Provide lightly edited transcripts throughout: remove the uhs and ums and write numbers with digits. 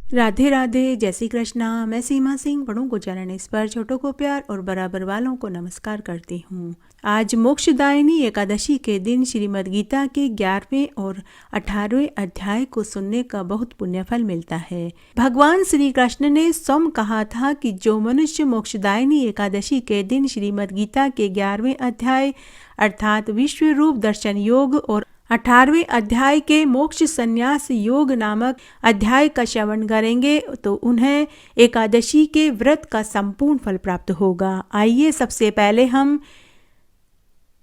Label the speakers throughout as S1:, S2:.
S1: राधे राधे, जय श्री कृष्णा। मैं सीमा सिंह बड़ों को चरण स्पर्श, छोटों को प्यार और बराबर वालों को नमस्कार करती हूँ। आज मोक्षदायिनी एकादशी के दिन श्रीमद् गीता के 11वें और 18वें अध्याय को सुनने का बहुत पुण्य फल मिलता है। भगवान श्री कृष्ण ने स्वयं कहा था कि जो मनुष्य मोक्षदायिनी एकादशी के दिन श्रीमद् गीता के 11वें अध्याय अर्थात विश्व रूप दर्शन योग और 18वें अध्याय के मोक्ष संन्यास योग नामक अध्याय का श्रवण करेंगे तो उन्हें एकादशी के व्रत का संपूर्ण फल प्राप्त होगा। आइए सबसे पहले हम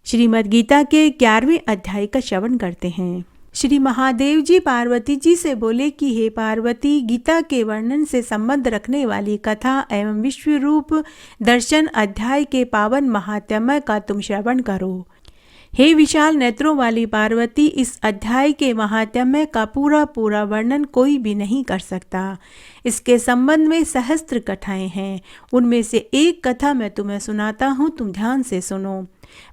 S1: श्रीमद् गीता के 11वें अध्याय का श्रवण करते हैं। श्री महादेव जी पार्वती जी से बोले कि हे पार्वती, गीता के वर्णन से संबंध रखने वाली कथा एवं विश्व रूप दर्शन अध्याय के पावन महात्म्य का तुम श्रवण करो। हे विशाल नेत्रों वाली पार्वती, इस अध्याय के महात्म्य का पूरा वर्णन कोई भी नहीं कर सकता। इसके संबंध में सहस्त्र कथाएं हैं। उनमें से एक कथा मैं तुम्हें सुनाता हूँ, तुम ध्यान से सुनो।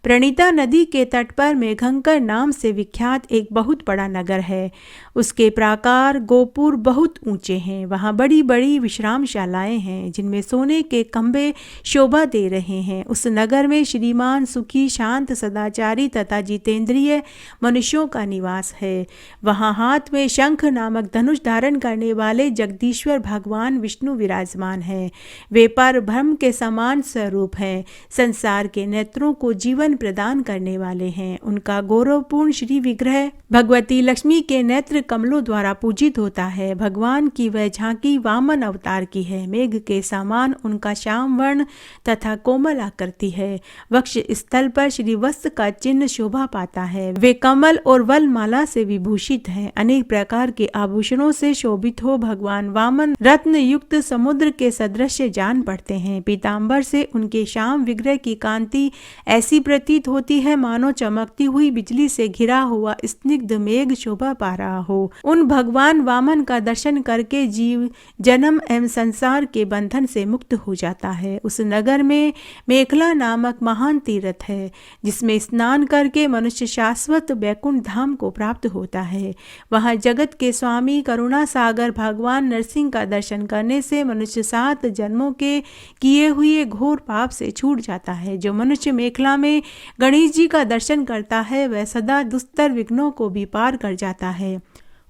S1: प्रणीता नदी के तट पर मेघंकर नाम से विख्यात एक बहुत बड़ा नगर है। उसके प्राकार गोपुर बहुत ऊंचे हैं। वहाँ बड़ी बड़ी विश्रामशालाएं हैं जिनमें सोने के खंभे शोभा दे रहे हैं। उस नगर में श्रीमान, सुखी, शांत, सदाचारी तथा जितेंद्रिय मनुष्यों का निवास है। वहाँ हाथ में शंख नामक धनुष धारण करने वाले जगदीश्वर भगवान विष्णु विराजमान हैं। वे पर ब्रह्म के समान स्वरूप हैं। संसार के नेत्रों को जीवन प्रदान करने वाले हैं। उनका गौरवपूर्ण श्री विग्रह भगवती लक्ष्मी के नेत्र कमलों द्वारा पूजित होता है। भगवान की वह झांकी वामन अवतार की है। मेघ के समान उनका श्याम वर्ण तथा कोमल आकृति है। वक्ष स्थल पर श्री वत्स का चिन्ह शोभा पाता है। वे कमल और वलमाला से विभूषित हैं। अनेक प्रकार के आभूषणों से शोभित हो भगवान वामन रत्न युक्त समुद्र के सदृश जान पड़ते हैं। पीतांबर से उनके श्याम विग्रह की कांति ऐसी प्रतीत होती है मानो चमकती हुई बिजली से घिरा हुआ स्निग्ध मेघ शोभा पा रहा हो। उन भगवान वामन का दर्शन करके जीव जन्म एवं संसार के बंधन से मुक्त हो जाता है। उस नगर में मेखला नामक महान तीर्थ है जिसमें स्नान करके मनुष्य शाश्वत वैकुंठ धाम को प्राप्त होता है। वहाँ जगत के स्वामी करुणा सागर भगवान नरसिंह का दर्शन करने से मनुष्य 7 जन्मों के किए हुए घोर पाप से छूट जाता है। जो मनुष्य मेखला में गणेश जी का दर्शन करता है वह सदा दुस्तर विघ्नों को भी पार कर जाता है।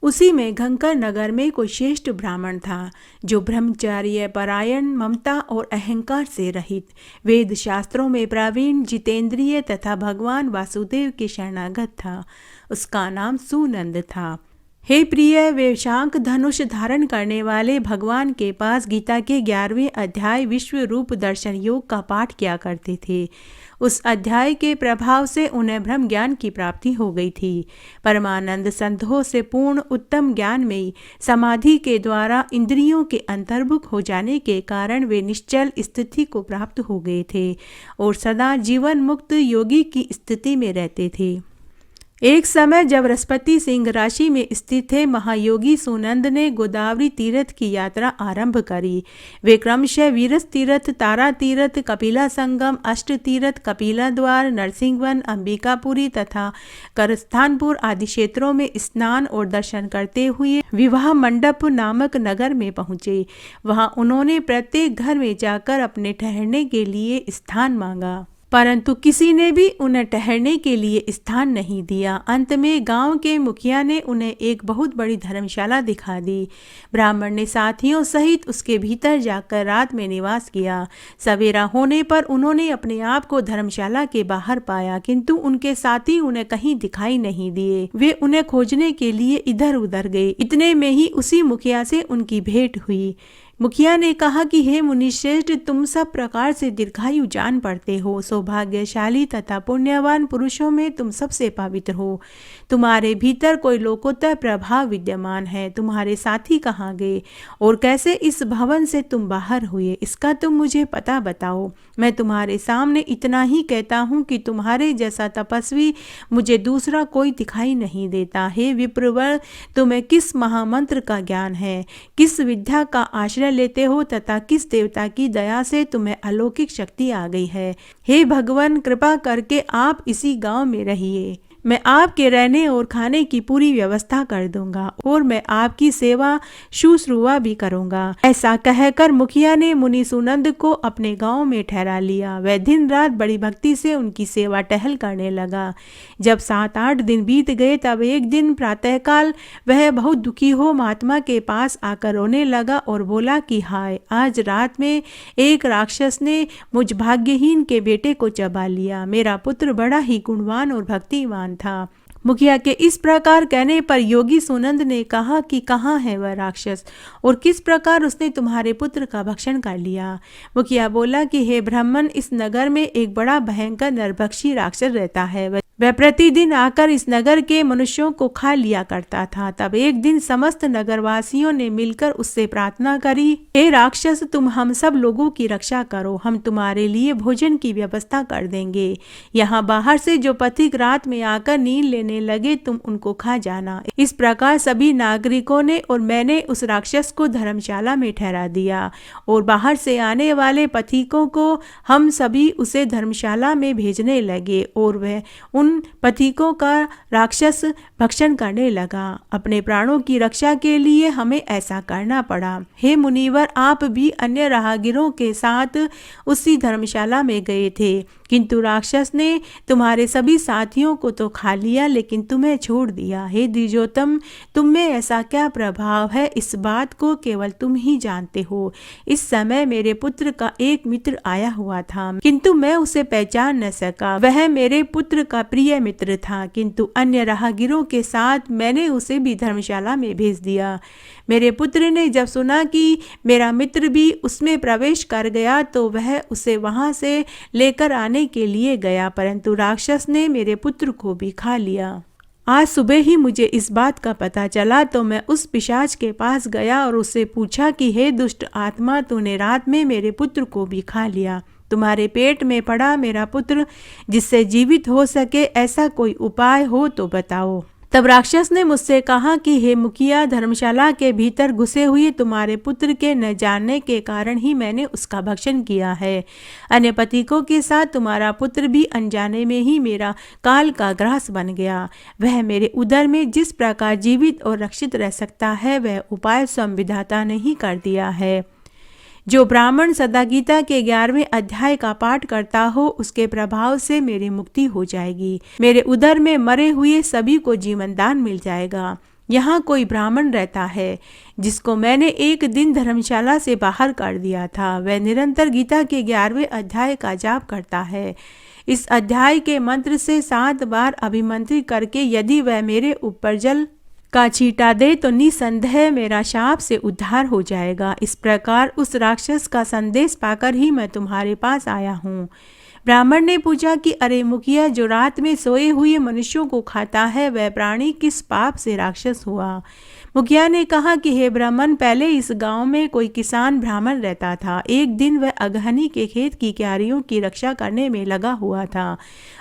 S1: उसी में घंकर नगर में कोई श्रेष्ठ ब्राह्मण था जो ब्रह्मचर्य परायण, ममता और अहंकार से रहित, वेद शास्त्रों में प्रवीण, जितेंद्रिय तथा भगवान वासुदेव के शरणागत था। उसका नाम सुनंद था। हे प्रिय, वे शांख धनुष धारण करने वाले भगवान के पास गीता के 11वें अध्याय विश्व रूप दर्शन योग का पाठ किया करते थे। उस अध्याय के प्रभाव से उन्हें ब्रह्म ज्ञान की प्राप्ति हो गई थी। परमानंद संतों से पूर्ण उत्तम ज्ञान में समाधि के द्वारा इंद्रियों के अंतर्मुख हो जाने के कारण वे निश्चल स्थिति को प्राप्त हो गए थे और सदा जीवन मुक्त योगी की स्थिति में रहते थे। एक समय जब बृहस्पति सिंह राशि में स्थित थे, महायोगी सुनंद ने गोदावरी तीर्थ की यात्रा आरंभ करी। वे क्रमशः वीरस तीर्थ, तारा तीर्थ, कपिला संगम, अष्ट तीर्थ, कपिला द्वार, नरसिंहवन, अंबिकापुरी तथा करस्थानपुर आदि क्षेत्रों में स्नान और दर्शन करते हुए विवाह मंडप नामक नगर में पहुंचे। वहां उन्होंने प्रत्येक घर में जाकर अपने ठहरने के लिए स्थान मांगा, परंतु किसी ने भी उन्हें ठहरने के लिए स्थान नहीं दिया। अंत में गांव के मुखिया ने उन्हें एक बहुत बड़ी धर्मशाला दिखा दी। ब्राह्मण ने साथियों सहित उसके भीतर जाकर रात में निवास किया। सवेरा होने पर उन्होंने अपने आप को धर्मशाला के बाहर पाया, किंतु उनके साथी उन्हें कहीं दिखाई नहीं दिए। वे उन्हें खोजने के लिए इधर उधर गए। इतने में ही उसी मुखिया से उनकी भेंट हुई। मुखिया ने कहा कि हे मुनिश्रेष्ठ, तुम सब प्रकार से दीर्घायु जान पड़ते हो। सौभाग्यशाली तथा पुण्यवान पुरुषों में तुम सबसे पवित्र हो। तुम्हारे भीतर कोई लोकोत्तर प्रभाव विद्यमान है। तुम्हारे साथी कहाँ गए और कैसे इस भवन से तुम बाहर हुए, इसका तुम मुझे पता बताओ। मैं तुम्हारे सामने इतना ही कहता हूँ कि तुम्हारे जैसा तपस्वी मुझे दूसरा कोई दिखाई नहीं देता। हे विप्रवर, तुम्हें किस महामंत्र का ज्ञान है, किस विद्या का आश्रय लेते हो तथा किस देवता की दया से तुम्हें अलौकिक शक्ति आ गई है। हे भगवान, कृपा करके आप इसी गांव में रहिए। मैं आपके रहने और खाने की पूरी व्यवस्था कर दूंगा और मैं आपकी सेवा शुश्रूषा भी करूंगा। ऐसा कहकर मुखिया ने मुनि सुनंद को अपने गांव में ठहरा लिया। वह दिन रात बड़ी भक्ति से उनकी सेवा टहल करने लगा। जब 7-8 दिन बीत गए तब एक दिन प्रातःकाल वह बहुत दुखी हो महात्मा के पास आकर रोने लगा और बोला कि हाय, आज रात में एक राक्षस ने मुझ भाग्यहीन के बेटे को चबा लिया। मेरा पुत्र बड़ा ही गुणवान और भक्तिवान था। मुखिया के इस प्रकार कहने पर योगी सुनंद ने कहा कि कहाँ है वह राक्षस और किस प्रकार उसने तुम्हारे पुत्र का भक्षण कर लिया। मुखिया बोला कि हे ब्राह्मण, इस नगर में एक बड़ा भयंकर नरभक्षी राक्षस रहता है। वह प्रतिदिन आकर इस नगर के मनुष्यों को खा लिया करता था। तब एक दिन समस्त नगरवासियों ने मिलकर उससे प्रार्थना करी, हे राक्षस, तुम हम सब लोगों की रक्षा करो, हम तुम्हारे लिए भोजन की व्यवस्था कर देंगे। यहाँ बाहर से जो पथिक रात में आकर नींद लेने लगे तुम उनको खा जाना। इस प्रकार सभी नागरिकों ने और मैंने उस राक्षस को धर्मशाला में ठहरा दिया और बाहर से आने वाले पथिकों को हम सभी उसे धर्मशाला में भेजने लगे और वह उन पथिकों का राक्षस भक्षण करने लगा। अपने प्राणों की रक्षा के लिए हमें ऐसा करना पड़ा। हे मुनिवर, आप भी अन्य राहगीरों के साथ उसी धर्मशाला में गए थे, किंतु राक्षस ने तुम्हारे सभी साथियों को तो खा लिया लेकिन तुम्हें छोड़ दिया। हे द्विजोत्तम, तुम में ऐसा क्या प्रभाव है, इस बात को केवल तुम ही जानते हो। इस समय मेरे पुत्र का एक मित्र आया हुआ था, किंतु मैं उसे पहचान न सका। वह मेरे पुत्र का प्रिय मित्र था, किंतु अन्य राहगीरों के साथ मैंने उसे भी धर्मशाला में भेज दिया। मेरे पुत्र ने जब सुना कि मेरा मित्र भी उसमें प्रवेश कर गया तो वह उसे वहां से लेकर आने के लिए गया, परंतु राक्षस ने मेरे पुत्र को भी खा लिया। आज सुबह ही मुझे इस बात का पता चला तो मैं उस पिशाच के पास गया और उससे पूछा कि हे दुष्ट आत्मा, तूने रात में मेरे पुत्र को भी खा लिया। तुम्हारे पेट में पड़ा मेरा पुत्र जिससे जीवित हो सके, ऐसा कोई उपाय हो तो बताओ। तब राक्षस ने मुझसे कहा कि हे मुखिया, धर्मशाला के भीतर घुसे हुए तुम्हारे पुत्र के न जानने के कारण ही मैंने उसका भक्षण किया है। अन्य पथिकों के साथ तुम्हारा पुत्र भी अनजाने में ही मेरा काल का ग्रास बन गया। वह मेरे उदर में जिस प्रकार जीवित और रक्षित रह सकता है वह उपाय स्वयं विधाता ने ही कर दिया है। जो ब्राह्मण सदा गीता के 11वें अध्याय का पाठ करता हो उसके प्रभाव से मेरी मुक्ति हो जाएगी। मेरे उदर में मरे हुए सभी को जीवन दान मिल जाएगा। यहाँ कोई ब्राह्मण रहता है जिसको मैंने एक दिन धर्मशाला से बाहर कर दिया था। वह निरंतर गीता के 11वें अध्याय का जाप करता है। इस अध्याय के मंत्र से 7 बार अभिमंत्रित करके यदि वह मेरे ऊपर जल का छींटा दे तो निसंदेह मेरा शाप से उद्धार हो जाएगा। इस प्रकार उस राक्षस का संदेश पाकर ही मैं तुम्हारे पास आया हूँ। ब्राह्मण ने पूछा कि अरे मुखिया, जो रात में सोए हुए मनुष्यों को खाता है वह प्राणी किस पाप से राक्षस हुआ। मुखिया ने कहा कि हे ब्राह्मण, पहले इस गांव में कोई किसान ब्राह्मण रहता था। एक दिन वह अगहनी के खेत की क्यारियों की रक्षा करने में लगा हुआ था।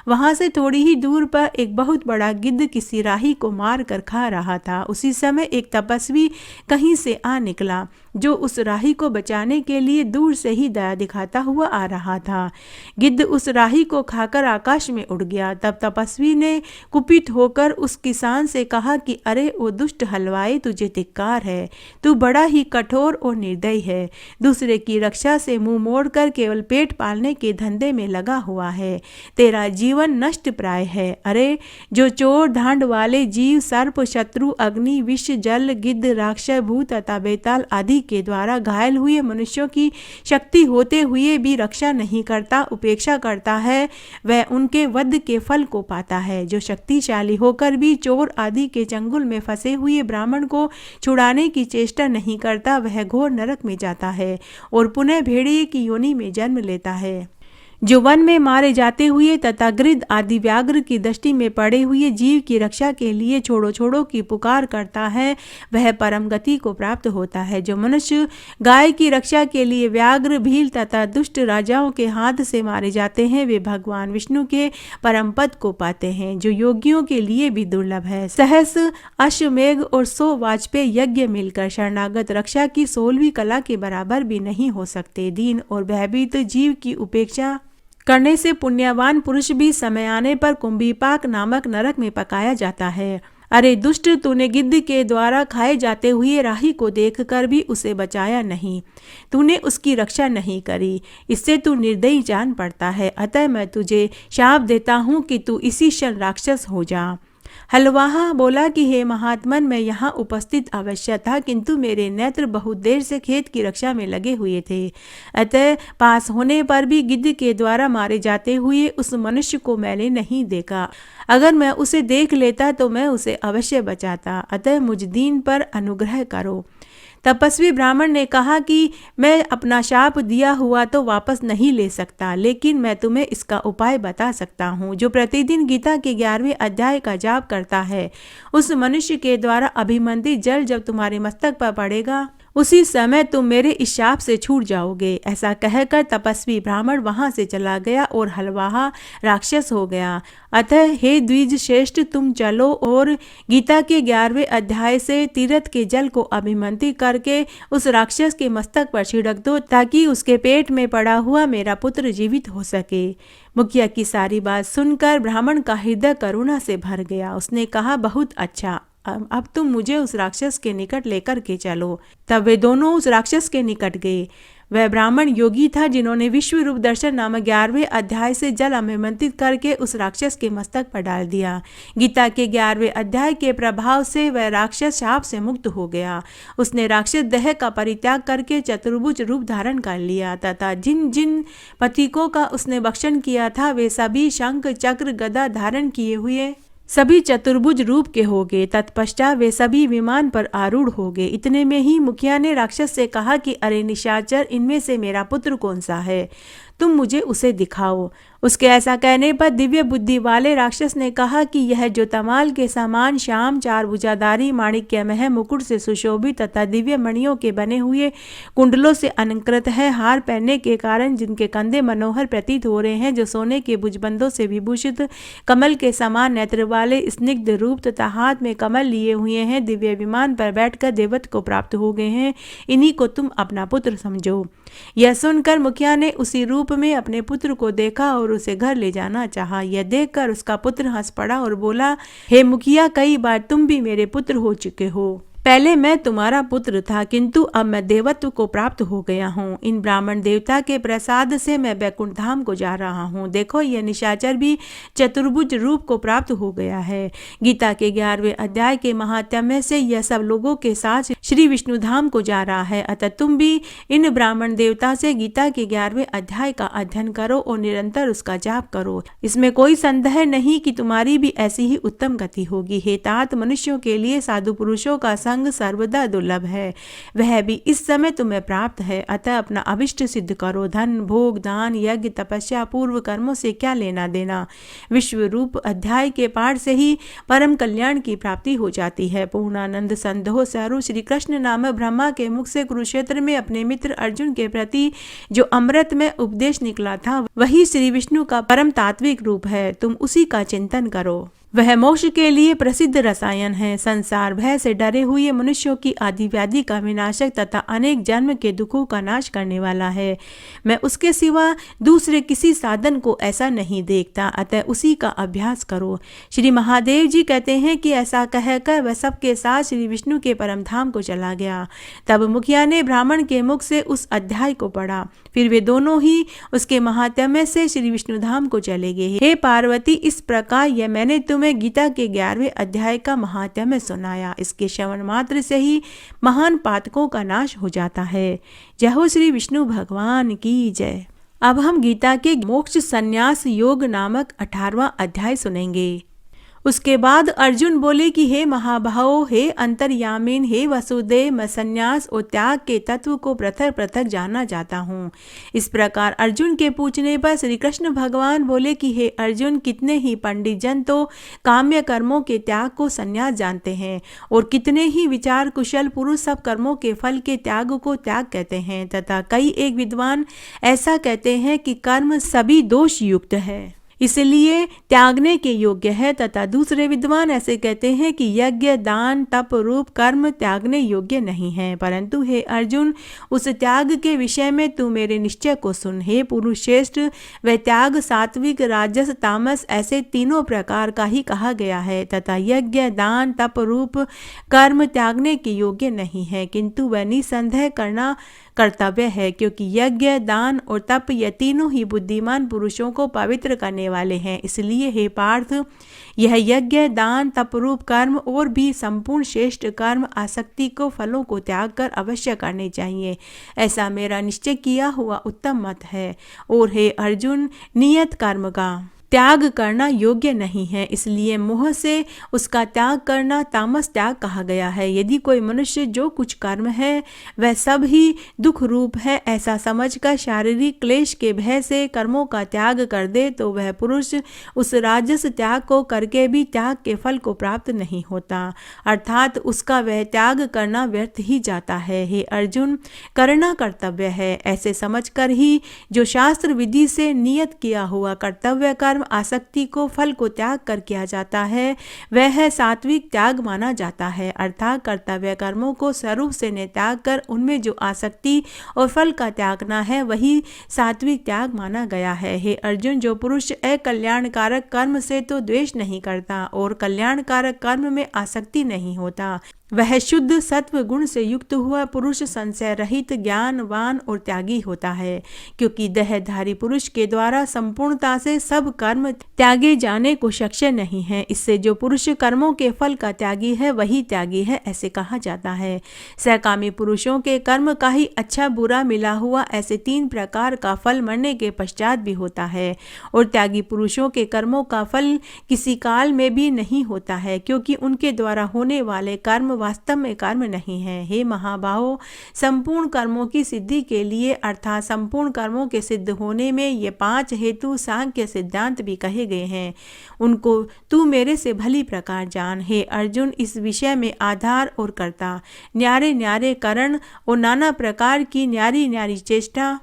S1: वहां से थोड़ी ही दूर पर एक बहुत बड़ा गिद्ध किसी राही को मार कर खा रहा था। उसी समय एक तपस्वी कहीं से आ निकला जो उस राही को बचाने के लिए दूर से ही दया दिखाता हुआ आ रहा था। गिद्ध उस राही को खाकर आकाश में उड़ गया। तब तपस्वी ने कुपित होकर उस किसान से कहा कि अरे ओ दुष्ट हलवाई, तुझे धिक्कार है, तू बड़ा ही कठोर और निर्दयी है। दूसरे की रक्षा से मुंह मोड़कर केवल पेट पालने के धंधे में लगा हुआ है। तेरा जीवन नष्ट प्राय है। अरे जो चोर धांड वाले जीव, सर्प, शत्रु, अग्नि, विष, जल, गिद्ध, राक्षस, भूत तथा बेताल आदि के द्वारा घायल हुए मनुष्यों की शक्ति होते हुए भी रक्षा नहीं करता, उपेक्षा करता है, वह उनके वध के फल को पाता है। जो शक्तिशाली होकर भी चोर आदि के चंगुल में फंसे हुए ब्राह्मण को छुड़ाने की चेष्टा नहीं करता, वह घोर नरक में जाता है और पुनः भेड़िए की योनि में जन्म लेता है। जो वन में मारे जाते हुए तथा गिद्ध आदि व्याघ्र की दृष्टि में पड़े हुए जीव की रक्षा के लिए छोड़ो छोड़ो की पुकार करता है, वह परम गति को प्राप्त होता है। जो मनुष्य गाय की रक्षा के लिए व्याघ्र, भील तथा दुष्ट राजाओं के हाथ से मारे जाते हैं, वे भगवान विष्णु के परम पद को पाते हैं, जो योगियों के लिए भी दुर्लभ है। सहस अश्वमेघ और 100 वाजपेयी यज्ञ मिलकर शरणागत रक्षा की 16वीं कला के बराबर भी नहीं हो सकते। दीन और भयभीत जीव की उपेक्षा करने से पुण्यवान पुरुष भी समय आने पर कुंभीपाक नामक नरक में पकाया जाता है। अरे दुष्ट, तूने गिद्ध के द्वारा खाए जाते हुए राही को देखकर भी उसे बचाया नहीं, तूने उसकी रक्षा नहीं करी, इससे तू निर्दयी जान पड़ता है। अतः मैं तुझे शाप देता हूँ कि तू इसी क्षण राक्षस हो जा। हलवाहा बोला कि हे महात्मन, मैं यहाँ उपस्थित अवश्य था, किंतु मेरे नेत्र बहुत देर से खेत की रक्षा में लगे हुए थे। अतः पास होने पर भी गिद्ध के द्वारा मारे जाते हुए उस मनुष्य को मैंने नहीं देखा। अगर मैं उसे देख लेता तो मैं उसे अवश्य बचाता। अतः मुझ दीन पर अनुग्रह करो। तपस्वी ब्राह्मण ने कहा कि मैं अपना शाप दिया हुआ तो वापस नहीं ले सकता, लेकिन मैं तुम्हें इसका उपाय बता सकता हूँ। जो प्रतिदिन गीता के 11वें अध्याय का जाप करता है, उस मनुष्य के द्वारा अभिमंत्रित जल जब तुम्हारे मस्तक पर पड़ेगा, उसी समय तुम मेरे इस शाप से छूट जाओगे। ऐसा कहकर तपस्वी ब्राह्मण वहां से चला गया और हलवाहा राक्षस हो गया। अतः हे द्विज श्रेष्ठ, तुम चलो और गीता के 11वें अध्याय से तीर्थ के जल को अभिमंत्रित करके उस राक्षस के मस्तक पर छिड़क दो, ताकि उसके पेट में पड़ा हुआ मेरा पुत्र जीवित हो सके। मुखिया की सारी बात सुनकर ब्राह्मण का हृदय करुणा से भर गया। उसने कहा, बहुत अच्छा, अब तुम मुझे उस राक्षस के निकट लेकर के चलो। तब वे दोनों उस राक्षस के निकट गए। वह ब्राह्मण योगी था जिन्होंने विश्व रूप दर्शन नामक 11वें अध्याय से जल अभिमंत्रित करके उस राक्षस के मस्तक पर डाल दिया। गीता के 11वें अध्याय के प्रभाव से वह राक्षस शाप से मुक्त हो गया। उसने राक्षस देह का परित्याग करके चतुर्भुज रूप धारण कर लिया तथा जिन जिन पथिकों का उसने भक्षण किया था वे सभी शंख चक्र गदा धारण किए हुए सभी चतुर्भुज रूप के हो गए। तत्पश्चात वे सभी विमान पर आरूढ़ हो गए। इतने में ही मुखिया ने राक्षस से कहा कि अरे निशाचर, इनमें से मेरा पुत्र कौन सा है, तुम मुझे उसे दिखाओ। उसके ऐसा कहने पर दिव्य बुद्धि वाले राक्षस ने कहा कि यह जो तमाल के समान श्याम चार भुजाधारी माणिक्यमय मुकुट से सुशोभित तथा दिव्य मणियों के बने हुए कुंडलों से अलंकृत है, हार पहनने के कारण जिनके कंधे मनोहर प्रतीत हो रहे हैं, जो सोने के भुजबंधों से विभूषित कमल के समान नेत्र वाले स्निग्ध रूप तथा हाथ में कमल लिए हुए हैं, दिव्य विमान पर बैठकर देवत्व को प्राप्त हो गए हैं, इन्हीं को तुम अपना पुत्र समझो। यह सुनकर मुखिया ने उसी रूप में अपने पुत्र को देखा और उसे घर ले जाना चाहा। यह देखकर उसका पुत्र हंस पड़ा और बोला, हे मुखिया, कई बार तुम भी मेरे पुत्र हो चुके हो। पहले मैं तुम्हारा पुत्र था, किंतु अब मैं देवत्व को प्राप्त हो गया हूँ। इन ब्राह्मण देवता के प्रसाद से मैं बैकुंठ धाम को जा रहा हूँ। देखो, यह निशाचर भी चतुर्भुज रूप को प्राप्त हो गया है। गीता के 11वें अध्याय के महात्म्य से यह सब लोगों के साथ श्री विष्णु धाम को जा रहा है। अतः तुम भी इन ब्राह्मण देवता से गीता के 11वें अध्याय का अध्ययन करो और निरंतर उसका जाप करो। इसमें कोई संदेह नहीं कि तुम्हारी भी ऐसी ही उत्तम गति होगी। हे तात, मनुष्यों के लिए साधु पुरुषों का संग सर्वदा दुर्लभ है, वह भी इस समय तुम्हें प्राप्त है। अतः अपना अभिष्ट सिद्ध करो। धन भोग दान यज्ञ तपस्या पूर्व कर्मों से क्या लेना देना। विश्व रूप अध्याय के पाठ से ही परम कल्याण की प्राप्ति हो जाती है। पूर्णानंद संदेह सारू श्री कृष्ण नामक ब्रह्मा के मुख से कुरुक्षेत्र में अपने मित्र अर्जुन के प्रति जो अमृत में उपदेश निकला था, वही श्री विष्णु का परम तात्विक रूप है। तुम उसी का चिंतन करो। वह मोक्ष के लिए प्रसिद्ध रसायन है। संसार भय से डरे हुए मनुष्यों की आदि व्याधि का विनाशक तथा अनेक जन्म के दुखों का नाश करने वाला है। मैं उसके सिवा दूसरे किसी साधन को ऐसा नहीं देखता, अतः उसी का अभ्यास करो। श्री महादेव जी कहते हैं कि ऐसा कहकर वह सबके साथ श्री विष्णु के परम धाम को चला गया। तब मुखिया ने ब्राह्मण के मुख से उस अध्याय को पढ़ा। फिर वे दोनों ही उसके महात्म्य से श्री विष्णु धाम को चले गए। हे पार्वती, इस प्रकार यह मैंने तुम्हें गीता के 11वें अध्याय का महात्म्य सुनाया। इसके श्रवण मात्र से ही महान पातकों का नाश हो जाता है। जय हो श्री विष्णु भगवान की जय। अब हम गीता के मोक्ष संन्यास योग नामक 18वां अध्याय सुनेंगे। उसके बाद अर्जुन बोले कि हे महाभावो, हे अंतर्यामीन, हे वसुदेव, मैं संन्यास और त्याग के तत्व को पृथक पृथक जानना चाहता हूँ। इस प्रकार अर्जुन के पूछने पर श्री कृष्ण भगवान बोले कि हे अर्जुन, कितने ही पंडित जन तो काम्य कर्मों के त्याग को संन्यास जानते हैं और कितने ही विचार कुशल पुरुष सब कर्मों के फल के त्याग को त्याग कहते हैं, तथा कई एक विद्वान ऐसा कहते हैं कि कर्म सभी दोष युक्त है। इसलिए त्यागने के योग्य है। तथा दूसरे विद्वान ऐसे कहते हैं कि यज्ञ, दान, तप रूप कर्म त्यागने योग्य नहीं है। परंतु हे अर्जुन, उस त्याग के विषय में तू मेरे निश्चय को सुन। हे पुरुष श्रेष्ठ, वह त्याग सात्विक, राजस, तामस ऐसे तीनों प्रकार का ही कहा गया है। तथा यज्ञ, दान, तप रूप कर्म त्यागने के योग्य नहीं है, किंतु वह निसंदेह करना कर्तव्य है, क्योंकि यज्ञ, दान और तप ये तीनों ही बुद्धिमान पुरुषों को पवित्र करने वाले हैं। इसलिए हे पार्थ, यह यज्ञ, दान, तप रूप कर्म और भी संपूर्ण श्रेष्ठ कर्म आसक्ति को, फलों को त्याग कर अवश्य करने चाहिए। ऐसा मेरा निश्चय किया हुआ उत्तम मत है। और हे अर्जुन, नियत कर्म का त्याग करना योग्य नहीं है, इसलिए मोह से उसका त्याग करना तामस त्याग कहा गया है। यदि कोई मनुष्य जो कुछ कर्म है वह सब ही दुख रूप है, ऐसा समझकर शारीरिक क्लेश के भय से कर्मों का त्याग कर दे, तो वह पुरुष उस राजस त्याग को करके भी त्याग के फल को प्राप्त नहीं होता, अर्थात उसका वह त्याग करना व्यर्थ ही जाता है। हे अर्जुन, करना कर्तव्य है, ऐसे समझकर ही जो शास्त्र विधि से नियत किया हुआ कर्तव्य कर्म आसक्ति को, फल को त्याग कर किया जाता है, वह है सात्विक त्याग माना जाता है। अर्थात कर्तव्य कर्मों को स्वरूप से न त्याग कर उनमें जो आसक्ति और फल का त्यागना है वही सात्विक त्याग माना गया है। हे अर्जुन, जो पुरुष अकल्याणकारक कर्म से तो द्वेष नहीं करता और कल्याणकारक कर्म में आसक्ति नहीं होता, वह शुद्ध सत्व गुण से युक्त हुआ पुरुष संशय रहित, ज्ञानवान और त्यागी होता है, क्योंकि देहधारी पुरुष के द्वारा संपूर्णता से सब कर्म त्यागे जाने को शक्य नहीं है। इससे जो पुरुष कर्मों के फल का त्यागी है वही त्यागी है, ऐसे कहा जाता है। सकामी पुरुषों के कर्म का ही अच्छा बुरा मिला हुआ ऐसे 3 प्रकार का फल मरने के पश्चात भी होता है, और त्यागी पुरुषों के कर्मों का फल किसी काल में भी नहीं होता है, क्योंकि उनके द्वारा होने वाले कर्म वास्तव में कर्म नहीं है। हे महाबाहो, संपूर्ण कर्मों की सिद्धि के लिए अर्थात संपूर्ण कर्मों के सिद्ध होने में ये 5 हेतु सांख्य सिद्धांत भी कहे गए हैं, उनको तू मेरे से भली प्रकार जान। हे अर्जुन, इस विषय में आधार और कर्ता, न्यारे न्यारे कारण और नाना प्रकार की न्यारी न्यारी चेष्टा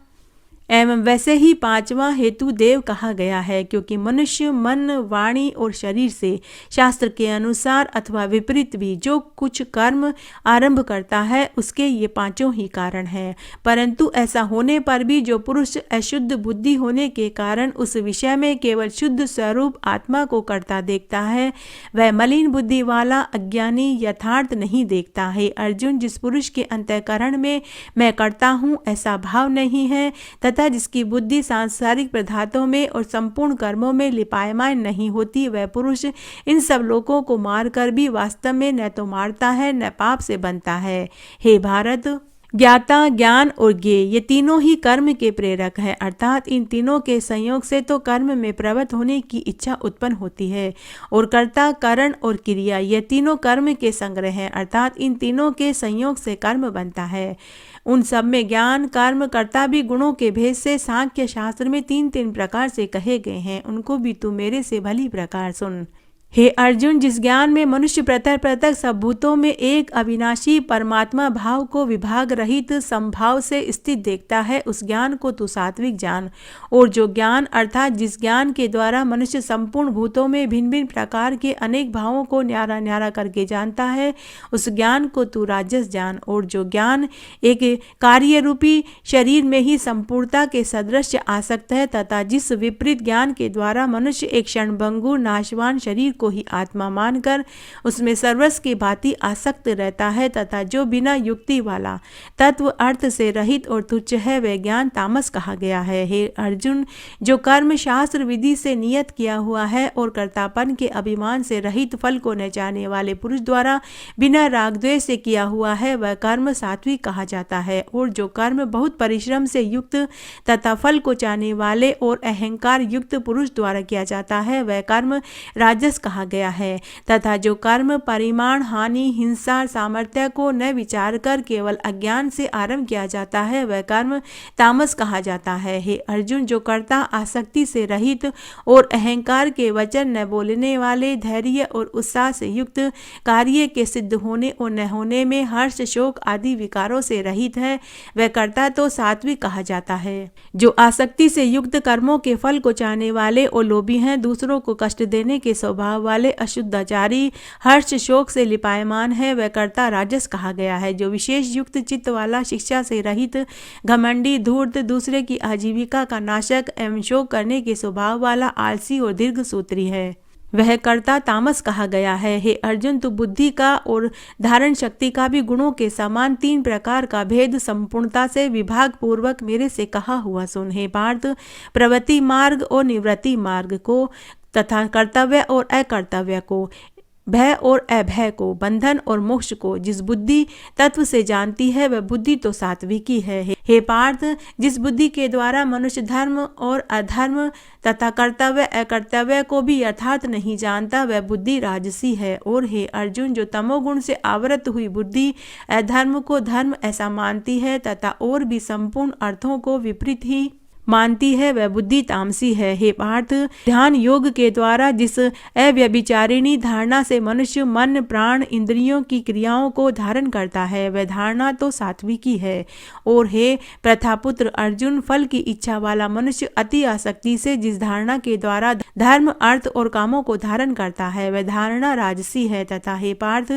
S1: एवं वैसे ही 5वां हेतु देव कहा गया है, क्योंकि मनुष्य मन, वाणी और शरीर से शास्त्र के अनुसार अथवा विपरीत भी जो कुछ कर्म आरंभ करता है उसके ये 5 ही कारण हैं। परंतु ऐसा होने पर भी जो पुरुष अशुद्ध बुद्धि होने के कारण उस विषय में केवल शुद्ध स्वरूप आत्मा को करता देखता है, वह मलिन बुद्धि वाला अज्ञानी यथार्थ नहीं देखता है। अर्जुन, जिस पुरुष के अंतःकरण में मैं करता हूँ ऐसा भाव नहीं है तथा जिसकी बुद्धि सांसारिक पदार्थों में और संपूर्ण कर्मों में लिपायमान नहीं होती, वह पुरुष इन सब लोगों को मारकर भी वास्तव में न तो मारता है न पाप से बनता है। हे भारत, ज्ञाता, ज्ञान और ज्ञेय ये तीनों ही कर्म के प्रेरक हैं, अर्थात इन तीनों के संयोग से तो कर्म में प्रवृत्त होने की इच्छा उत्पन्न होती है, और कर्ता, करण और क्रिया ये तीनों कर्म के संग्रह हैं, अर्थात इन तीनों के संयोग से कर्म बनता है। उन सब में ज्ञान, कर्म, कर्ता भी गुणों के भेद से सांख्य शास्त्र में 3-3 प्रकार से कहे गए हैं, उनको भी तू मेरे से भली प्रकार सुन। हे अर्जुन, जिस ज्ञान में मनुष्य प्रत्यक्ष सब भूतों में एक अविनाशी परमात्मा भाव को विभाग रहित संभाव से स्थित देखता है, उस ज्ञान को तू सात्विक जान। और जो ज्ञान अर्थात जिस ज्ञान के द्वारा मनुष्य संपूर्ण भूतों में भिन्न भिन्न प्रकार के अनेक भावों को न्यारा न्यारा करके जानता है, उस ज्ञान को तू राजस जान। और जो ज्ञान एक कार्य रूपी शरीर में ही संपूर्णता के सदृश आसक्त है तथा जिस विपरीत ज्ञान के द्वारा मनुष्य एक क्षणभंगुर नाशवान शरीर को ही आत्मा मानकर उसमें सर्वस्व की भांति आसक्त रहता है तथा जो बिना युक्ति वाला तत्व अर्थ से रहित और तुच्छ है, वह ज्ञान तामस कहा गया है। हे अर्जुन, जो कर्म शास्त्र विधि से नियत किया हुआ है और कर्तापन के अभिमान से रहित फल को न चाहने वाले पुरुष द्वारा बिना राग द्वेष से किया हुआ है, वह कर्म सात्विक कहा जाता है। और जो कर्म बहुत परिश्रम से युक्त तथा फल को चाहने वाले और अहंकार युक्त पुरुष द्वारा किया जाता है, वह कर्म राजस कहा गया है, तथा जो कर्म परिमाण, हानि, हिंसा, सामर्थ्य को न विचार कर केवल अज्ञान से आरंभ किया जाता है वह कर्म तामस कहा जाता है। हे अर्जुन, जो कर्ता आसक्ति से रहित और अहंकार के वचन न बोलने वाले, धैर्य और उत्साह से युक्त, कार्य के सिद्ध होने और न होने में हर्ष, शोक आदि विकारों से रहित है वह कर्ता तो सात्विक कहा जाता है। जो आसक्ति से युक्त, कर्मों के फल को चाहने वाले और लोभी हैं, दूसरों को कष्ट देने के स्वभाव वाले, अशुद्धाचारी, हर्ष शोक से लिपायमान है वह कर्ता राजस कहा गया है। जो विशेष युक्त चित्त वाला, शिक्षा से रहित, घमंडी, धूर्त, दूसरे की आजीविका का नाशक एवं शोक करने के स्वभाव वाला, आलसी और दीर्घ सूत्री है वह कर्ता तामस कहा गया है। हे अर्जुन, तू बुद्धि का और धारण शक्ति का भी गुणों के समान 3 प्रकार का भेद संपूर्णता से विभाग पूर्वक मेरे से कहा हुआ सुन। हे पार्थ, प्रवृत्ति मार्ग और निवृत्ति मार्ग को तथा कर्तव्य और अकर्तव्य को, भय और अभय को, बंधन और मोक्ष को जिस बुद्धि तत्व से जानती है वह बुद्धि तो सात्विकी है। हे पार्थ, जिस बुद्धि के द्वारा मनुष्य धर्म और अधर्म तथा कर्तव्य अकर्तव्य को भी यथार्थ नहीं जानता वह बुद्धि राजसी है। और हे अर्जुन, जो तमोगुण से आवृत हुई बुद्धि अधर्म को धर्म ऐसा मानती है तथा और भी संपूर्ण अर्थों को विपरीत ही मानती है वह बुद्धि तामसी है। हे पार्थ, ध्यान योग के द्वारा जिस अव्यभिचारिणी धारणा से मनुष्य मन, प्राण, इंद्रियों की क्रियाओं को धारण करता है वह धारणा तो सात्विकी है। और हे प्रथापुत्र अर्जुन, फल की इच्छा वाला मनुष्य अति आसक्ति से जिस धारणा के द्वारा धर्म, अर्थ और कामों को धारण करता है वह धारणा राजसी है। तथा हे पार्थ,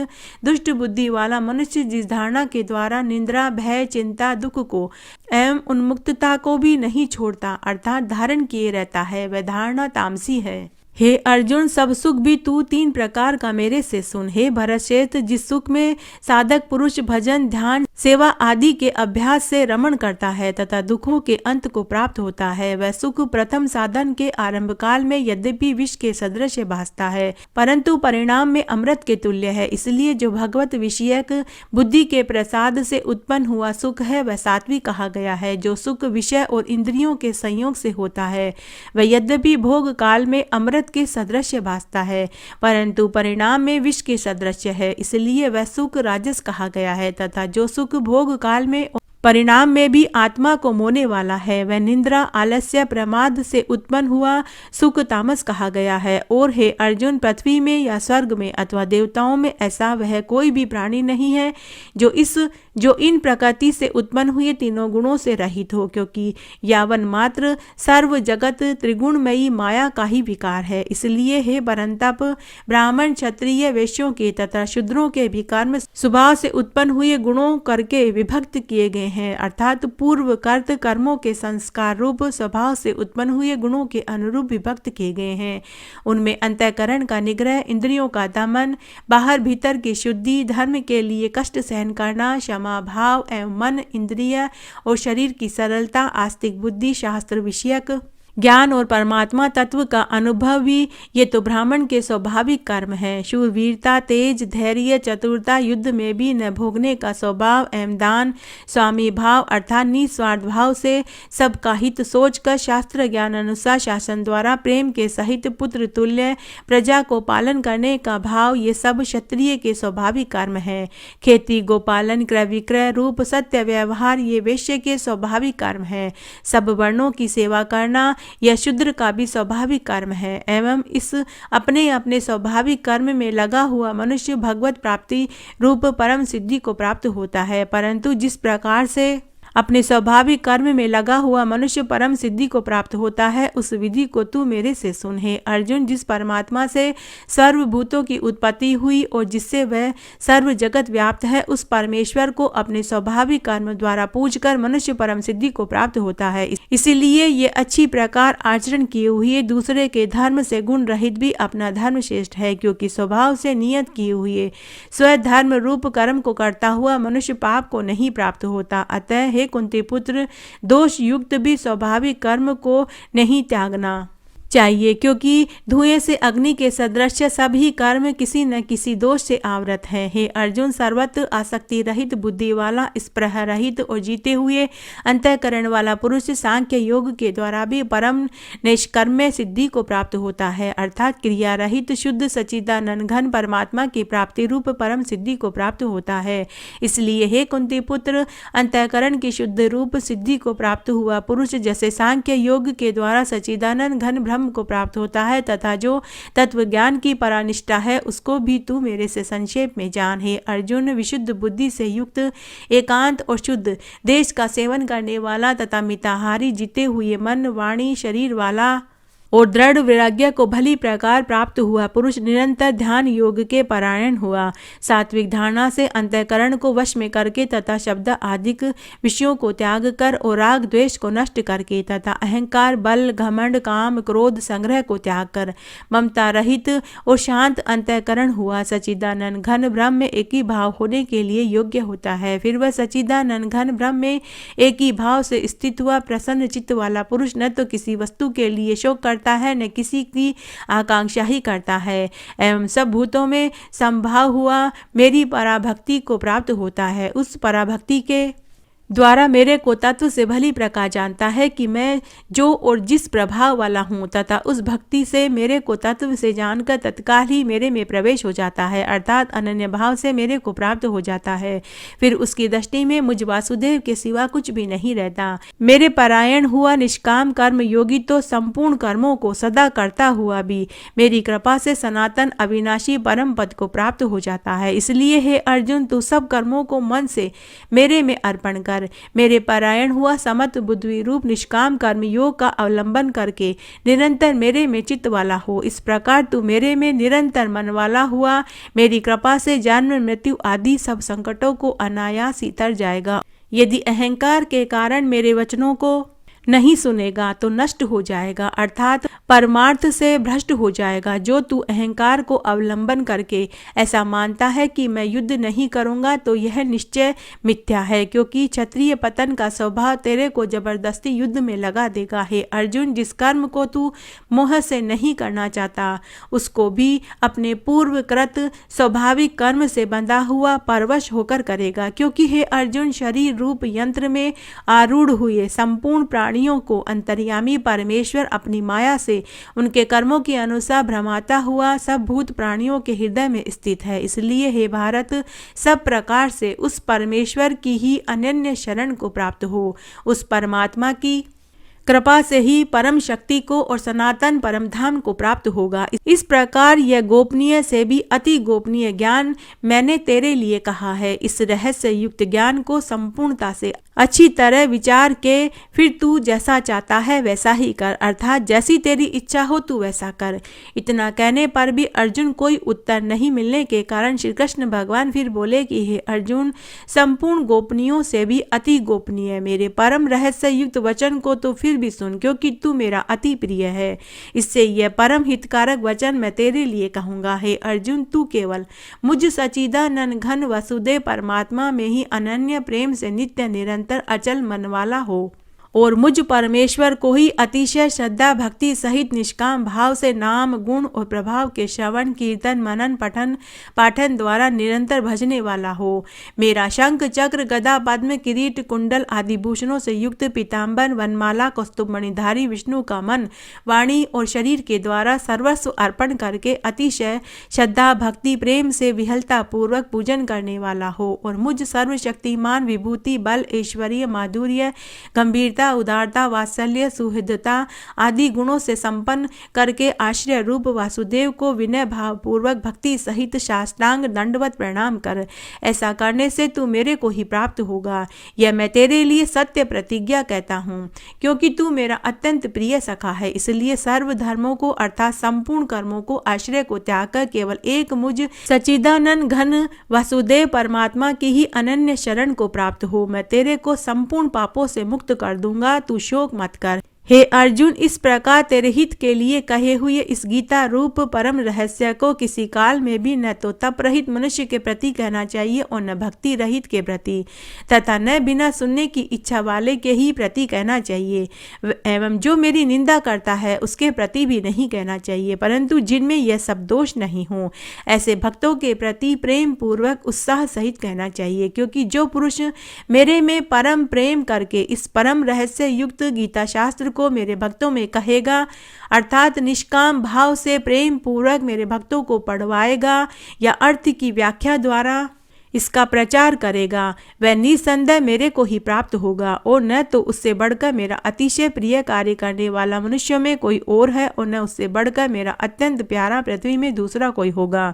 S1: दुष्ट बुद्धि वाला मनुष्य जिस धारणा के द्वारा निंद्रा, भय, चिंता, दुख को एवं उन्मुक्तता को भी नहीं छोड़ता अर्थात धारण किए रहता है वह धारणा तामसी है। हे अर्जुन, सब सुख भी तू 3 प्रकार का मेरे से सुन। हे भरतश्रेष्ठ, जिस सुख में साधक पुरुष भजन, ध्यान, सेवा आदि के अभ्यास से रमण करता है तथा दुखों के अंत को प्राप्त होता है वह सुख प्रथम साधन के आरंभ काल में यद्यपि विष के सदृश भासता है परंतु परिणाम में अमृत के तुल्य है। इसलिए जो भगवत विषयक बुद्धि के प्रसाद से उत्पन्न हुआ सुख है वह सात्विक कहा गया है। जो सुख विषय और इंद्रियों के संयोग से होता है वह यद्यपि भोग काल में अमृत के सदृश भासता है परंतु परिणाम में विष के सदृश है, इसलिए वह सुख राजस कहा गया है। तथा जो सुख भोग काल में परिणाम में भी आत्मा को मोहने वाला है वह निंद्रा, आलस्य, प्रमाद से उत्पन्न हुआ सुख तामस कहा गया है। और हे अर्जुन, पृथ्वी में या स्वर्ग में अथवा देवताओं में ऐसा वह कोई भी प्राणी नहीं है जो इन प्रकृति से उत्पन्न हुए तीनों गुणों से रहित हो, क्योंकि यावन मात्र सर्व जगत त्रिगुणमयी माया का ही विकार है। इसलिए हे परंतप, ब्राह्मण, क्षत्रिय, वैश्यों के तथा शूद्रों के भी कर्म स्वभाव से उत्पन्न हुए गुणों करके विभक्त किए गए हैं अर्थात पूर्व कर्त कर्मों के संस्कार रूप स्वभाव से उत्पन्न हुए गुणों के अनुरूप विभक्त किए गए हैं। उनमें अंतःकरण का निग्रह, इंद्रियों का दमन, बाहर भीतर की शुद्धि, धर्म के लिए कष्ट सहन करना, क्षमा भाव एवं मन, इंद्रिय और शरीर की सरलता, आस्तिक बुद्धि, शास्त्र विषयक ज्ञान और परमात्मा तत्व का अनुभव भी ये तो ब्राह्मण के स्वाभाविक कर्म हैं। शूरवीरता, तेज, धैर्य, चतुरता, युद्ध में भी न भोगने का स्वभाव एवं दान, स्वामी भाव अर्थात निस्वार्थ भाव से सबका हित सोचकर शास्त्र ज्ञान अनुसार शासन द्वारा प्रेम के सहित पुत्र तुल्य प्रजा को पालन करने का भाव, ये सब क्षत्रिय के स्वाभाविक कर्म है। खेती, गोपालन, क्रय विक्रय, रूप, सत्य व्यवहार ये वैश्य के स्वाभाविक कर्म है। सब वर्णों की सेवा करना यह शूद्र का भी स्वाभाविक कर्म है। एवं इस अपने अपने स्वाभाविक कर्म में लगा हुआ मनुष्य भगवत प्राप्ति रूप परम सिद्धि को प्राप्त होता है। परंतु जिस प्रकार से अपने स्वाभाविक कर्म में लगा हुआ मनुष्य परम सिद्धि को प्राप्त होता है उस विधि को तू मेरे से सुन। हे अर्जुन, जिस परमात्मा से सर्वभूतों की उत्पत्ति हुई और जिससे वह सर्व जगत व्याप्त है उस परमेश्वर को अपने स्वाभाविक कर्म द्वारा पूजकर मनुष्य परम सिद्धि को प्राप्त होता है। इसीलिए ये अच्छी प्रकार आचरण किए हुए दूसरे के धर्म से गुण रहित भी अपना धर्म श्रेष्ठ है, क्योंकि स्वभाव से नियत किए हुए स्वधर्म रूप कर्म को करता हुआ मनुष्य पाप को नहीं प्राप्त होता। अतः हे कुंती पुत्र, दोष युक्त भी स्वाभाविक कर्म को नहीं त्यागना। चाहिए, क्योंकि धुएं से अग्नि के सदृश सभी कर्म किसी न किसी दोष से आवृत है। हे अर्जुन, सर्वत्र आसक्ति रहित, बुद्धि वाला, स्पृह रहित और जीते हुए अंतःकरण वाला पुरुष सांख्य योग के द्वारा भी परम निष्कर्म्य सिद्धि को प्राप्त होता है, अर्थात क्रिया रहित शुद्ध सच्चिदानंद घन परमात्मा की प्राप्ति रूप परम सिद्धि को प्राप्त होता है। इसलिए हे कुंती पुत्र, अंतःकरण की शुद्ध रूप सिद्धि को प्राप्त हुआ पुरुष जैसे सांख्य योग के द्वारा सच्चिदानंद घन ब्रह्म को प्राप्त होता है तथा जो तत्व ज्ञान की परानिष्ठा है उसको भी तू मेरे से संक्षेप में जान। हे अर्जुन, विशुद्ध बुद्धि से युक्त, एकांत और शुद्ध देश का सेवन करने वाला तथा मिताहारी, जीते हुए मन, वाणी, शरीर वाला और दृढ़ वैराग्य को भली प्रकार प्राप्त हुआ पुरुष निरंतर ध्यान योग के परायण हुआ। सात्विक धारणा से अंतःकरण को वश में करके तथा शब्द आदिक विषयों को त्याग कर और राग द्वेष को नष्ट करके तथा अहंकार, बल, घमंड, काम, क्रोध, संग्रह को त्याग कर ममता रहित और शांत अंतःकरण हुआ सच्चिदानंद घन ब्रह्म में एक ही भाव होने के लिए योग्य होता है। फिर वह सच्चिदानंद घन ब्रह्म में एक ही भाव से स्थित हुआ प्रसन्न चित्त वाला पुरुष न तो किसी वस्तु के लिए शोक करता है, न किसी की आकांक्षा ही करता है, एवं सब भूतों में संभाव हुआ मेरी पराभक्ति को प्राप्त होता है। उस पराभक्ति के द्वारा मेरे को तत्व से भली प्रकार जानता है कि मैं जो और जिस प्रभाव वाला हूँ तथा उस भक्ति से मेरे को तत्व से जानकर तत्काल ही मेरे में प्रवेश हो जाता है, अर्थात अनन्य भाव से मेरे को प्राप्त हो जाता है। फिर उसकी दृष्टि में मुझ वासुदेव के सिवा कुछ भी नहीं रहता। मेरे परायण हुआ निष्काम कर्म योगी तो संपूर्ण कर्मों को सदा करता हुआ भी मेरी कृपा से सनातन अविनाशी परम पद को प्राप्त हो जाता है। इसलिए हे अर्जुन, तू सब कर्मों को मन से मेरे में अर्पण कर मेरे परायण हुआ समत बुद्धि रूप निष्काम कर्म योग का अवलंबन करके निरंतर मेरे में चित्त वाला हो। इस प्रकार तू मेरे में निरंतर मन वाला हुआ मेरी कृपा से जन्म मृत्यु आदि सब संकटों को अनायास ही तर जाएगा। यदि अहंकार के कारण मेरे वचनों को नहीं सुनेगा तो नष्ट हो जाएगा, अर्थात परमार्थ से भ्रष्ट हो जाएगा। जो तू अहंकार को अवलंबन करके ऐसा मानता है कि मैं युद्ध नहीं करूंगा तो यह निश्चय मिथ्या है, क्योंकि क्षत्रिय पतन का स्वभाव तेरे को जबरदस्ती युद्ध में लगा देगा। हे अर्जुन, जिस कर्म को तू मोह से नहीं करना चाहता उसको भी अपने पूर्वकृत स्वाभाविक कर्म से बंधा हुआ परवश होकर करेगा, क्योंकि हे अर्जुन, शरीर रूप यंत्र में आरूढ़ हुए संपूर्ण प्राणियों को अंतर्यामी परमेश्वर अपनी माया से उनके कर्मों के अनुसार भ्रमाता हुआ सब भूत प्राणियों के हृदय में स्थित है। इसलिए हे भारत, सब प्रकार से उस परमेश्वर की ही अनन्य शरण को प्राप्त हो। उस परमात्मा की कृपा से ही परम शक्ति को और सनातन परम धाम को प्राप्त होगा। इस प्रकार यह गोपनीय से भी अति गोपनीय ज्ञान मैंने तेरे लिए कहा है। इस रहस्य युक्त ज्ञान को संपूर्णता से अच्छी तरह विचार के फिर तू जैसा चाहता है वैसा ही कर, अर्थात जैसी तेरी इच्छा हो तू वैसा कर। इतना कहने पर भी अर्जुन कोई उत्तर नहीं मिलने के कारण श्री कृष्ण भगवान फिर बोले कि हे अर्जुन, संपूर्ण गोपनीयों से भी अति गोपनीय मेरे परम रहस्य युक्त वचन को तो फिर भी सुन, क्योंकि तू मेरा अति प्रिय है। इससे यह परम हितकारक वचन मैं तेरे लिए कहूंगा। हे अर्जुन, तू केवल मुझ सच्चिदानंद घन वसुदेव परमात्मा में ही अनन्य प्रेम से नित्य निरंतर अचल मन वाला हो और मुझ परमेश्वर को ही अतिशय श्रद्धा भक्ति सहित निष्काम भाव से नाम गुण और प्रभाव के श्रवण कीर्तन मनन पठन पाठन द्वारा निरंतर भजने वाला हो। मेरा शंख चक्र गदा पद्म किरीट कुंडल आदि भूषणों से युक्त पीताम्बर वनमाला कौस्तुभ मणिधारी विष्णु का मन वाणी और शरीर के द्वारा सर्वस्व अर्पण करके अतिशय श्रद्धा भक्ति प्रेम से विहलता पूर्वक पूजन करने वाला हो और मुझ सर्वशक्तिमान विभूति बल ऐश्वर्य माधुर्य गंभीरता उदारता वात्सल्य सुहृदता आदि गुणों से संपन्न करके आश्रय रूप वासुदेव को विनय भाव पूर्वक भक्ति सहित साष्टांग दंडवत प्रणाम कर। ऐसा करने से तू मेरे को ही प्राप्त होगा। यह मैं तेरे लिए सत्य प्रतिज्ञा कहता हूँ, क्योंकि तू मेरा अत्यंत प्रिय सखा है। इसलिए सर्व धर्मों को अर्थात संपूर्ण कर्मों को आश्रय को त्याग कर केवल एक मुझ सच्चिदानंद घन वासुदेव परमात्मा की ही अनन्य शरण को प्राप्त हो। मैं तेरे को संपूर्ण पापों से मुक्त कर दूंगा, तू शोक मत कर। हे अर्जुन, इस प्रकार तेरे हित के लिए कहे हुए इस गीता रूप परम रहस्य को किसी काल में भी न तो तप रहित मनुष्य के प्रति कहना चाहिए और न भक्ति रहित के प्रति, तथा न बिना सुनने की इच्छा वाले के ही प्रति कहना चाहिए, एवं जो मेरी निंदा करता है उसके प्रति भी नहीं कहना चाहिए, परंतु जिनमें यह सब दोष नहीं हो ऐसे भक्तों के प्रति प्रेम पूर्वक उत्साह सहित कहना चाहिए। क्योंकि जो पुरुष मेरे में परम प्रेम करके इस परम रहस्य युक्त गीता शास्त्र को मेरे भक्तों में कहेगा, अर्थात निष्काम भाव से प्रेम पूर्वक मेरे भक्तों को पढ़वाएगा या अर्थ की व्याख्या द्वारा इसका प्रचार करेगा, वह निसंदेह मेरे को ही प्राप्त होगा और न तो उससे बढ़कर मेरा अतिशय प्रिय कार्य करने वाला मनुष्य में कोई और है और न उससे बढ़कर मेरा अत्यंत प्यारा पृथ्वी में दूसरा कोई होगा।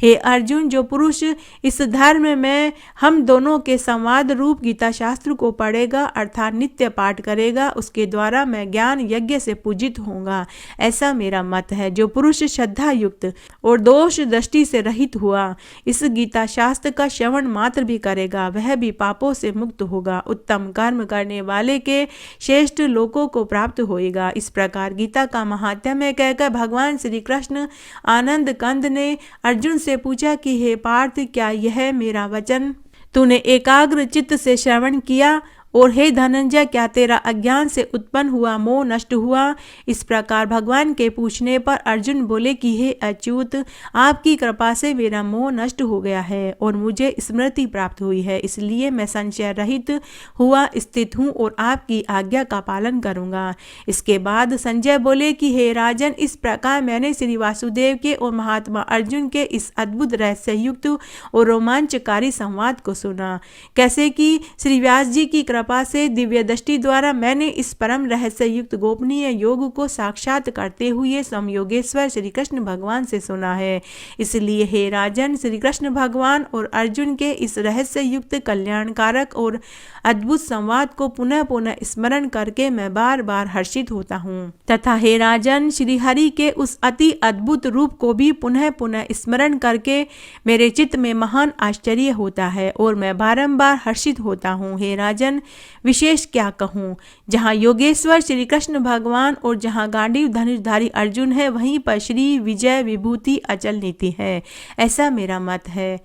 S1: हे अर्जुन, जो पुरुष इस धर्म में हम दोनों के संवाद रूप गीता शास्त्र को पढ़ेगा अर्थात नित्य पाठ करेगा, उसके द्वारा मैं ज्ञान यज्ञ से पूजित होऊंगा, ऐसा मेरा मत है। जो पुरुष श्रद्धा युक्त और दोष दृष्टि से रहित हुआ इस गीता शास्त्र का श्रवण मात्र भी करेगा, वह भी पापों से मुक्त होगा, उत्तम कर्म करने वाले के श्रेष्ठ लोकों को प्राप्त होएगा। इस प्रकार गीता का महात्म्य कहकर भगवान श्री कृष्ण आनंद कंद ने अर्जुन से पूछा कि हे पार्थ, क्या यह मेरा वचन तूने एकाग्र चित्त से श्रवण किया? और हे धनंजय, क्या तेरा अज्ञान से उत्पन्न हुआ मोह नष्ट हुआ? इस प्रकार भगवान के पूछने पर अर्जुन बोले कि हे अच्युत, आपकी कृपा से मेरा मोह नष्ट हो गया है और मुझे स्मृति प्राप्त हुई है, इसलिए मैं संशय रहित हुआ स्थित हूँ और आपकी आज्ञा का पालन करूँगा। इसके बाद संजय बोले कि हे राजन, इस प्रकार मैंने श्री वासुदेव के और महात्मा अर्जुन के इस अद्भुत रहस्य युक्त और रोमांचकारी संवाद को सुना। कैसे कि श्री व्यास जी की कृपा से दिव्य दृष्टि द्वारा मैंने इस परम रहस्य युक्त गोपनीय योग को साक्षात करते हुए संयोगेश्वर श्री कृष्ण भगवान से सुना है। इसलिए हे राजन, श्री कृष्ण भगवान और अर्जुन के इस रहस्य युक्त कल्याणकारक और अद्भुत संवाद को पुनः पुनः स्मरण करके मैं बार बार हर्षित होता हूँ, तथा हे राजन, श्री हरि के उस अति अद्भुत रूप को भी पुनः पुनः स्मरण करके मेरे चित्त में महान आश्चर्य होता है और मैं बारंबार हर्षित होता हूँ। हे राजन, विशेष क्या कहूँ, जहाँ योगेश्वर श्री कृष्ण भगवान और जहाँ गांडीव धनुषधारी अर्जुन है, वहीं पर श्री विजय विभूति अचल नीति है, ऐसा मेरा मत है।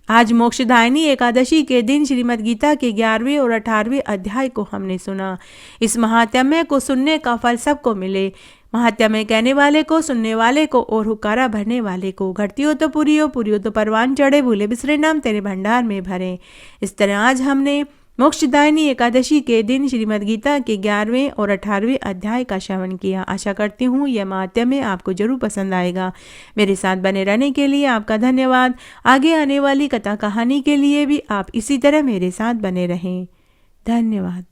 S1: आज मोक्षदायिनी एकादशी के दिन श्रीमद् गीता के 11वें और 18वें अध्याय को हमने सुना। इस महात्म्य को सुनने का फल सबको मिले, महात्म्य कहने वाले को, सुनने वाले को और हुक्कारा भरने वाले को। घटती हो तो पूरी हो, पूरी हो तो परवान चढ़े, भूले बिसरे नाम तेरे भंडार में भरे। इस तरह आज हमने मोक्षदायिनी एकादशी के दिन श्रीमद् गीता के 11वें और 18वें अध्याय का श्रवण किया। आशा करती हूँ यह महात्म्य आपको जरूर पसंद आएगा। मेरे साथ बने रहने के लिए आपका धन्यवाद। आगे आने वाली कथा कहानी के लिए भी आप इसी तरह मेरे साथ बने रहें। धन्यवाद।